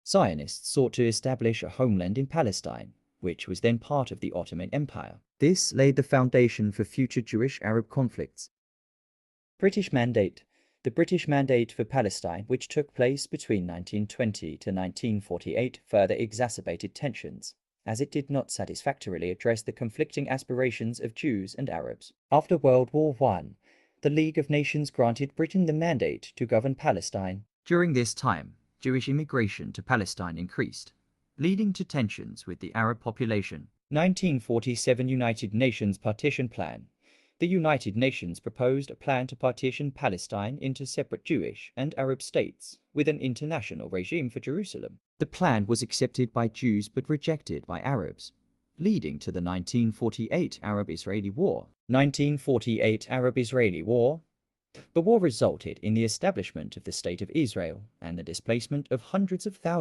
Zionists sought to establish a homeland in Palestine, which was then part of the Ottoman Empire. This laid the foundation for future Jewish-Arab conflicts. British Mandate. The British Mandate for Palestine, which took place between 1920 to 1948, further exacerbated tensions, as it did not satisfactorily address the conflicting aspirations of Jews and Arabs. After World War I, the League of Nations granted Britain the mandate to govern Palestine. During this time, Jewish immigration to Palestine increased, leading to tensions with the Arab population. 1947 United Nations Partition Plan. The United Nations proposed a plan to partition Palestine into separate Jewish and Arab states, with an international regime for Jerusalem. The plan was accepted by Jews but rejected by Arabs, leading to the 1948 Arab-Israeli War. 1948 Arab-Israeli War. The war resulted in the establishment of the State of Israel and the displacement of hundreds of thousands